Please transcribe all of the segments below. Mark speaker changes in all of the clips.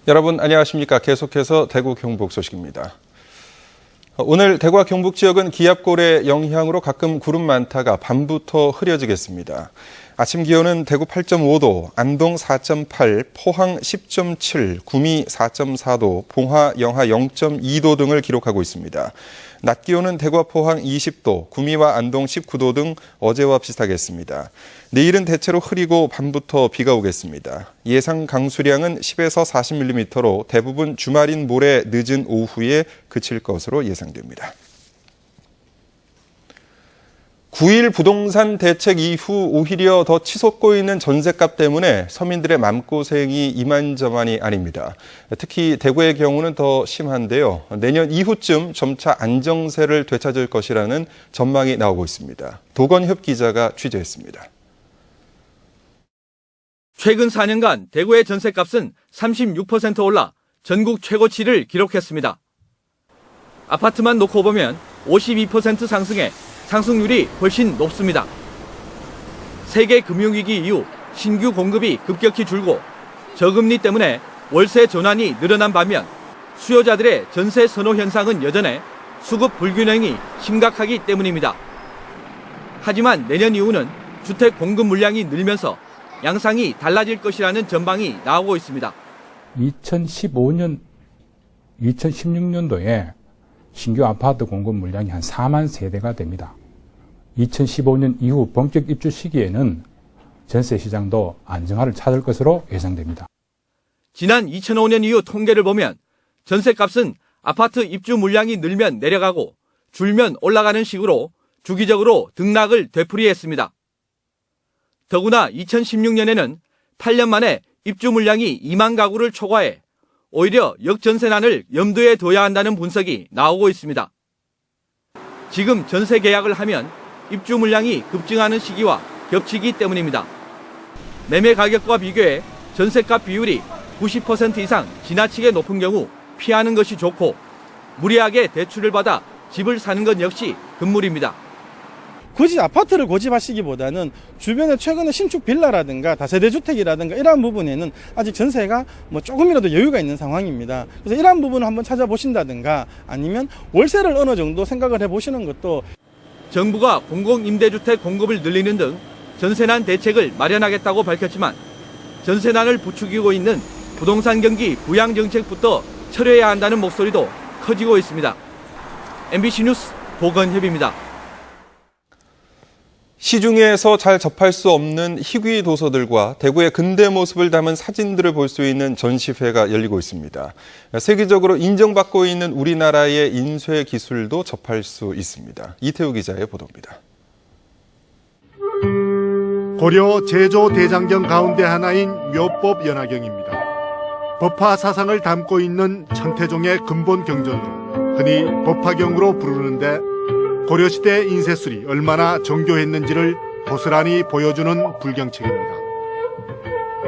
Speaker 1: 여러분 안녕하십니까. 계속해서 대구 경북 소식입니다. 오늘 대구와 경북 지역은 기압골의 영향으로 가끔 구름 많다가 밤부터 흐려지겠습니다. 아침 기온은 대구 8.5도, 안동 4.8, 포항 10.7, 구미 4.4도, 봉화, 영하 0.2도 등을 기록하고 있습니다. 낮 기온은 대구와 포항 20도, 구미와 안동 19도 등 어제와 비슷하겠습니다. 내일은 대체로 흐리고 밤부터 비가 오겠습니다. 예상 강수량은 10에서 40mm로 대부분 주말인 모레 늦은 오후에 그칠 것으로 예상됩니다. 9.1 부동산 대책 이후 오히려 더 치솟고 있는 전셋값 때문에 서민들의 맘고생이 이만저만이 아닙니다. 특히 대구의 경우는 더 심한데요. 내년 이후쯤 점차 안정세를 되찾을 것이라는 전망이 나오고 있습니다. 도건협 기자가 취재했습니다.
Speaker 2: 최근 4년간 대구의 전셋값은 36% 올라 전국 최고치를 기록했습니다. 아파트만 놓고 보면 52% 상승해 상승률이 훨씬 높습니다. 세계 금융위기 이후 신규 공급이 급격히 줄고 저금리 때문에 월세 전환이 늘어난 반면 수요자들의 전세 선호 현상은 여전해 수급 불균형이 심각하기 때문입니다. 하지만 내년 이후는 주택 공급 물량이 늘면서 양상이 달라질 것이라는 전망이 나오고 있습니다.
Speaker 3: 2016년도에 신규 아파트 공급 물량이 한 4만 세대가 됩니다. 2015년 이후 본격 입주 시기에는 전세 시장도 안정화를 찾을 것으로 예상됩니다.
Speaker 2: 지난 2005년 이후 통계를 보면 전세값은 아파트 입주 물량이 늘면 내려가고 줄면 올라가는 식으로 주기적으로 등락을 되풀이했습니다. 더구나 2016년에는 8년 만에 입주 물량이 2만 가구를 초과해 오히려 역전세난을 염두에 둬야 한다는 분석이 나오고 있습니다. 지금 전세 계약을 하면 입주 물량이 급증하는 시기와 겹치기 때문입니다. 매매 가격과 비교해 전세값 비율이 90% 이상 지나치게 높은 경우 피하는 것이 좋고 무리하게 대출을 받아 집을 사는 것 역시 금물입니다.
Speaker 4: 굳이 아파트를 고집하시기보다는 주변에 최근에 신축 빌라라든가 다세대 주택이라든가 이러한 부분에는 아직 전세가 조금이라도 여유가 있는 상황입니다. 그래서 이러한 부분을 한번 찾아보신다든가 아니면 월세를 어느 정도 생각을 해보시는 것도.
Speaker 2: 정부가 공공임대주택 공급을 늘리는 등 전세난 대책을 마련하겠다고 밝혔지만 전세난을 부추기고 있는 부동산 경기 부양 정책부터 철회해야 한다는 목소리도 커지고 있습니다. MBC 뉴스 도건협입니다.
Speaker 1: 시중에서 잘 접할 수 없는 희귀 도서들과 대구의 근대 모습을 담은 사진들을 볼 수 있는 전시회가 열리고 있습니다. 세계적으로 인정받고 있는 우리나라의 인쇄 기술도 접할 수 있습니다. 이태우 기자의 보도입니다.
Speaker 5: 고려 제조 대장경 가운데 하나인 묘법 연화경입니다. 법화 사상을 담고 있는 천태종의 근본 경전으로 흔히 법화경으로 부르는데 고려시대 인쇄술이 얼마나 정교했는지를 고스란히 보여주는 불경책입니다.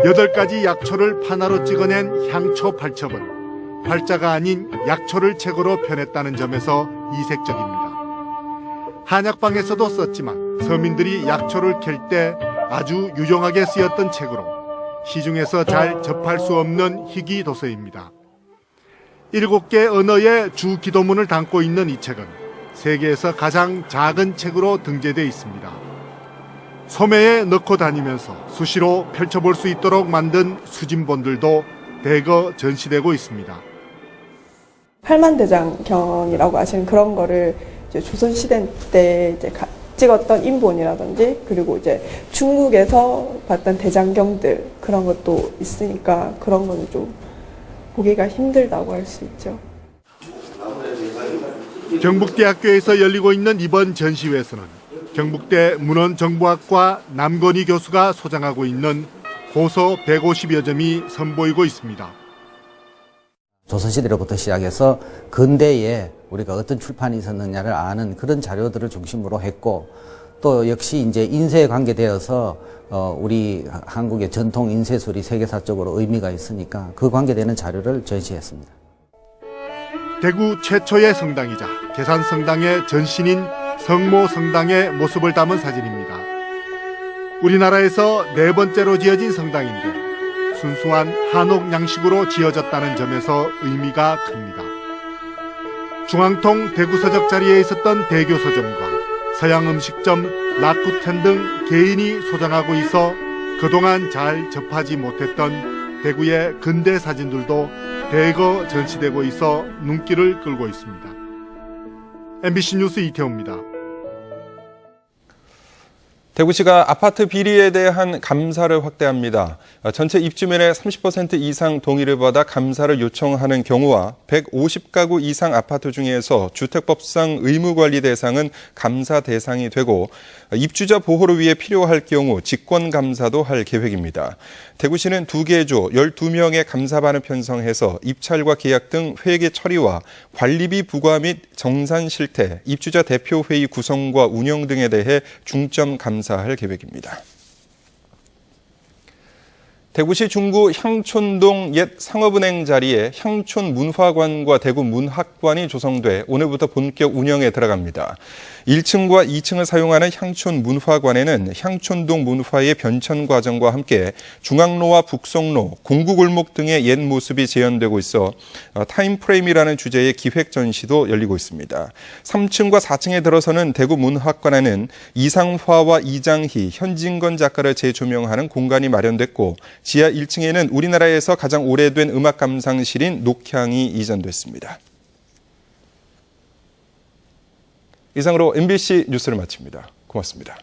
Speaker 5: 8가지 약초를 판화로 찍어낸 향초 8첩은 활자가 아닌 약초를 책으로 펴냈다는 점에서 이색적입니다. 한약방에서도 썼지만 서민들이 약초를 캘 때 아주 유용하게 쓰였던 책으로 시중에서 잘 접할 수 없는 희귀 도서입니다. 7개 언어의 주 기도문을 담고 있는 이 책은 세계에서 가장 작은 책으로 등재되어 있습니다. 소매에 넣고 다니면서 수시로 펼쳐볼 수 있도록 만든 수진본들도 대거 전시되고 있습니다.
Speaker 6: 팔만대장경이라고 하시는 그런 거를 이제 조선시대 때 이제 찍었던 인본이라든지 그리고 이제 중국에서 봤던 대장경들 그런 것도 있으니까 그런 거는 좀 보기가 힘들다고 할 수 있죠.
Speaker 5: 경북대학교에서 열리고 있는 이번 전시회에서는 경북대 문헌정보학과 남건희 교수가 소장하고 있는 고서 150여 점이 선보이고 있습니다.
Speaker 7: 조선시대로부터 시작해서 근대에 우리가 어떤 출판이 있었느냐를 아는 그런 자료들을 중심으로 했고 또 역시 이제 인쇄에 관계되어서 우리 한국의 전통 인쇄술이 세계사적으로 의미가 있으니까 그 관계되는 자료를 전시했습니다.
Speaker 5: 대구 최초의 성당이자 계산성당의 전신인 성모 성당의 모습을 담은 사진입니다. 우리나라에서 네 번째로 지어진 성당인데 순수한 한옥 양식으로 지어졌다는 점에서 의미가 큽니다. 중앙통 대구서적 자리에 있었던 대교 서점과 서양 음식점 라쿠텐 등 개인이 소장하고 있어 그동안 잘 접하지 못했던 대구의 근대 사진들도 대거 전시되고 있어 눈길을 끌고 있습니다. MBC 뉴스 이태호입니다.
Speaker 1: 대구시가 아파트 비리에 대한 감사를 확대합니다. 전체 입주민의 30% 이상 동의를 받아 감사를 요청하는 경우와 150가구 이상 아파트 중에서 주택법상 의무관리 대상은 감사 대상이 되고 입주자 보호를 위해 필요할 경우 직권감사도 할 계획입니다. 대구시는 2개 조 12명의 감사반을 편성해서 입찰과 계약 등 회계 처리와 관리비 부과 및 정산 실태, 입주자 대표회의 구성과 운영 등에 대해 중점 감사할 계획입니다. 대구시 중구 향촌동 옛 상업은행 자리에 향촌문화관과 대구문학관이 조성돼 오늘부터 본격 운영에 들어갑니다. 1층과 2층을 사용하는 향촌문화관에는 향촌동 문화의 변천 과정과 함께 중앙로와 북성로, 공구골목 등의 옛 모습이 재현되고 있어 타임프레임이라는 주제의 기획 전시도 열리고 있습니다. 3층과 4층에 들어서는 대구문학관에는 이상화와 이장희, 현진건 작가를 재조명하는 공간이 마련됐고 지하 1층에는 우리나라에서 가장 오래된 음악 감상실인 녹향이 이전됐습니다. 이상으로 MBC 뉴스를 마칩니다. 고맙습니다.